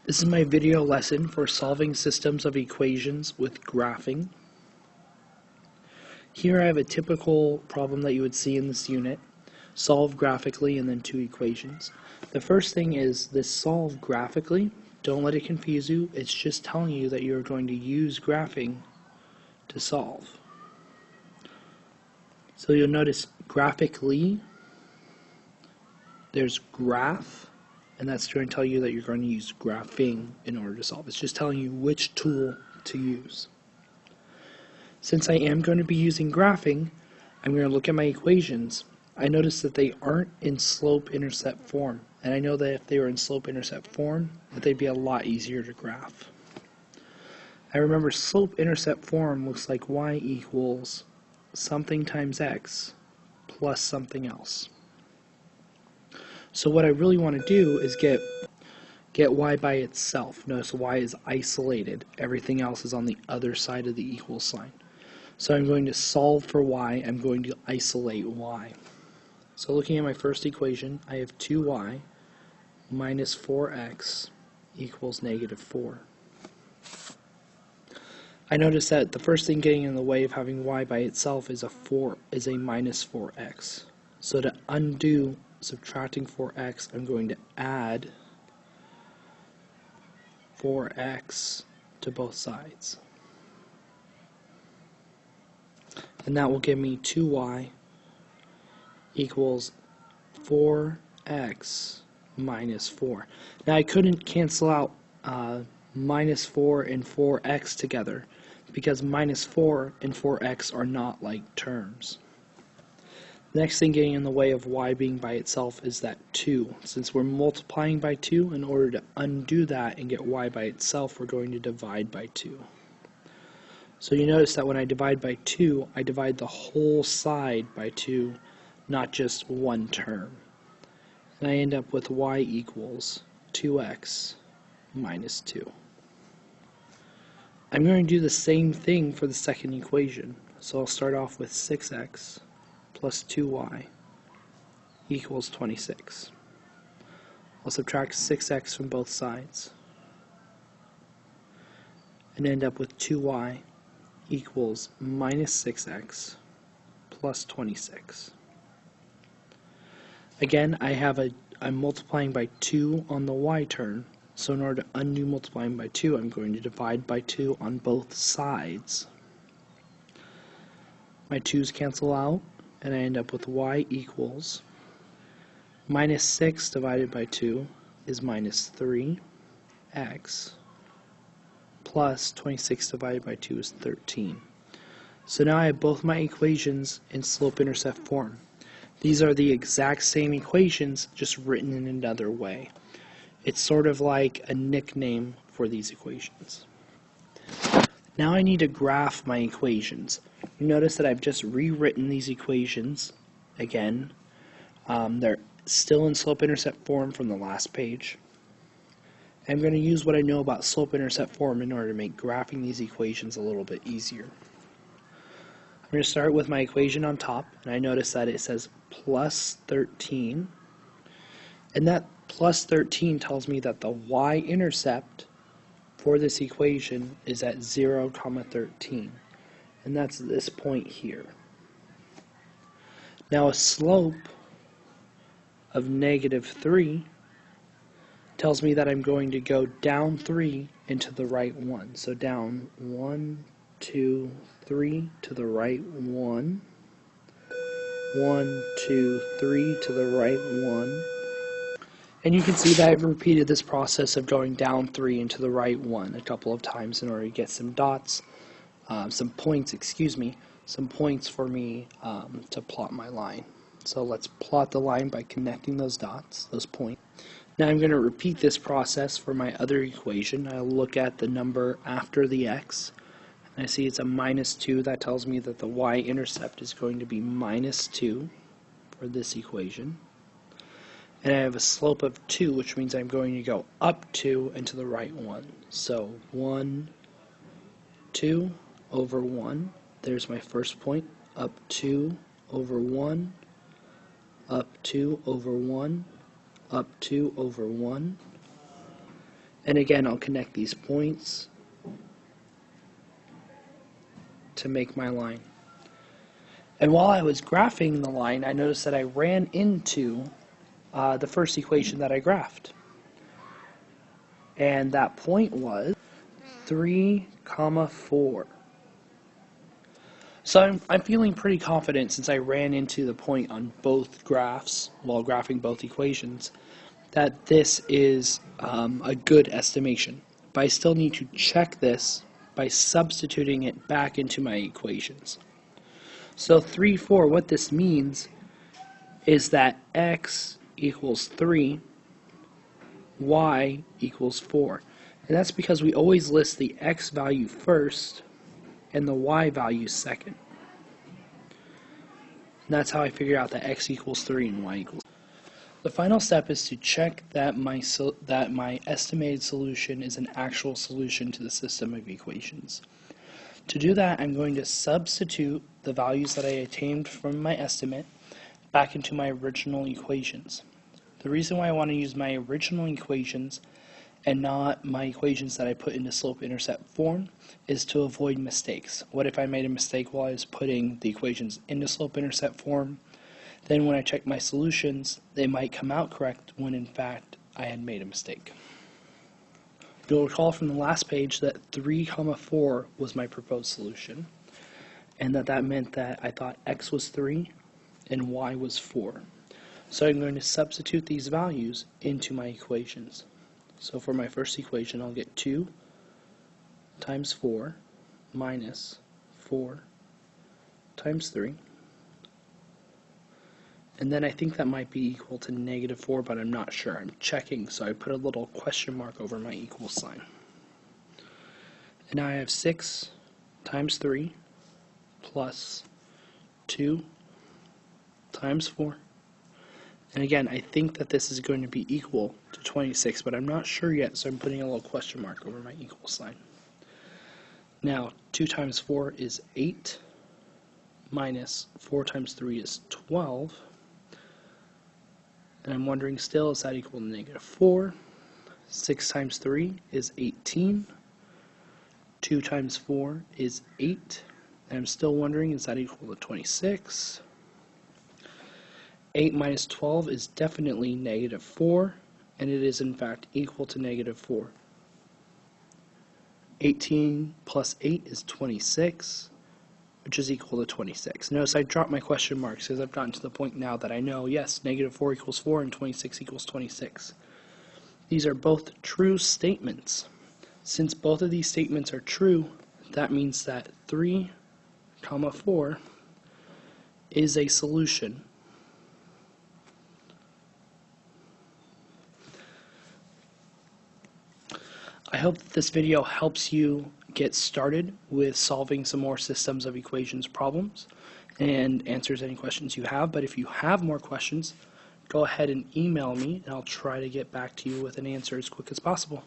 This is my video lesson for solving systems of equations with graphing. Here I have a typical problem that you would see in this unit. Solve graphically and then two equations. The first thing is this solve graphically. Don't let it confuse you. It's just telling you that you're going to use graphing to solve. So you'll notice graphically, there's graph, and that's going to tell you that you're going to use graphing in order to solve. It's just telling you which tool to use. Since I am going to be using graphing, I'm going to look at my equations. I notice that they aren't in slope-intercept form, and I know that if they were in slope-intercept form, that they'd be a lot easier to graph. I remember slope-intercept form looks like y equals something times x plus something else. So what I really want to do is get y by itself. Notice y is isolated. Everything else is on the other side of the equal sign. So I'm going to solve for y. I'm going to isolate y. So looking at my first equation, I have 2y minus 4x equals negative 4. I notice that the first thing getting in the way of having y by itself is a minus 4x. So to undo subtracting 4x, I'm going to add 4x to both sides. And that will give me 2y equals 4x minus 4. Now I couldn't cancel out minus 4 and 4x together because minus 4 and 4x are not like terms. The next thing getting in the way of y being by itself is that 2. Since we're multiplying by 2, in order to undo that and get y by itself, we're going to divide by 2. So you notice that when I divide by 2, I divide the whole side by 2, not just one term. And I end up with y equals 2x minus 2. I'm going to do the same thing for the second equation. So I'll start off with 6x plus 2y equals 26. I'll subtract 6x from both sides and end up with 2y equals minus 6x plus 26. Again, I'm multiplying by 2 on the y term, so in order to undo multiplying by 2, I'm going to divide by 2 on both sides. My 2's cancel out, and I end up with y equals minus 6 divided by 2 is minus 3x plus 26 divided by 2 is 13. So now I have both my equations in slope-intercept form. These are the exact same equations, just written in another way. It's sort of like a nickname for these equations. Now I need to graph my equations. You notice that I've just rewritten these equations again. They're still in slope-intercept form from the last page. I'm going to use what I know about slope-intercept form in order to make graphing these equations a little bit easier. I'm going to start with my equation on top, and I notice that it says plus 13, and that plus 13 tells me that the y-intercept for this equation is at 0, 13, and that's this point here. Now a slope of negative 3 tells me that I'm going to go down 3 into the right 1. So down 1, 2, 3 to the right 1, 1, 2, 3 to the right 1. And you can see that I've repeated this process of going down 3 into the right 1 a couple of times in order to get some dots, some points for me to plot my line. So let's plot the line by connecting those dots, those points. Now I'm going to repeat this process for my other equation. I'll look at the number after the x, and I see it's a minus 2. That tells me that the y-intercept is going to be minus 2 for this equation. And I have a slope of 2, which means I'm going to go up 2 and to the right 1. So 1, 2 over 1. There's my first point. Up 2 over 1. Up 2 over 1. Up 2 over 1. And again, I'll connect these points to make my line. And while I was graphing the line, I noticed that I ran into the first equation that I graphed. And that point was 3, 4. So I'm feeling pretty confident, since I ran into the point on both graphs while graphing both equations, that this is a good estimation. But I still need to check this by substituting it back into my equations. So 3, 4, what this means is that x equals 3, y equals 4. And that's because we always list the x value first and the y value second. And that's how I figure out that x equals 3 and y equals 4. The final step is to check that my estimated solution is an actual solution to the system of equations. To do that, I'm going to substitute the values that I obtained from my estimate back into my original equations. The reason why I want to use my original equations and not my equations that I put into slope-intercept form is to avoid mistakes. What if I made a mistake while I was putting the equations into slope-intercept form? Then when I check my solutions, they might come out correct when in fact I had made a mistake. You'll recall from the last page that 3, 4 was my proposed solution, and that meant that I thought x was 3 and y was 4. So I'm going to substitute these values into my equations. So for my first equation, I'll get 2 times 4 minus 4 times 3. And then I think that might be equal to negative 4, but I'm not sure. I'm checking, so I put a little question mark over my equal sign. And now I have 6 times 3 plus 2 times 4. And again, I think that this is going to be equal to 26, but I'm not sure yet, so I'm putting a little question mark over my equal sign. Now, 2 times 4 is 8, minus 4 times 3 is 12. And I'm wondering still, is that equal to negative 4? 6 times 3 is 18. 2 times 4 is 8. And I'm still wondering, is that equal to 26? 8 minus 12 is definitely negative 4, and it is in fact equal to negative 4. 18 plus 8 is 26, which is equal to 26. Notice I dropped my question marks because I've gotten to the point now that I know, yes, negative 4 equals 4 and 26 equals 26. These are both true statements. Since both of these statements are true, that means that 3, 4 is a solution. I hope that this video helps you get started with solving some more systems of equations problems and answers any questions you have. But if you have more questions, go ahead and email me and I'll try to get back to you with an answer as quick as possible.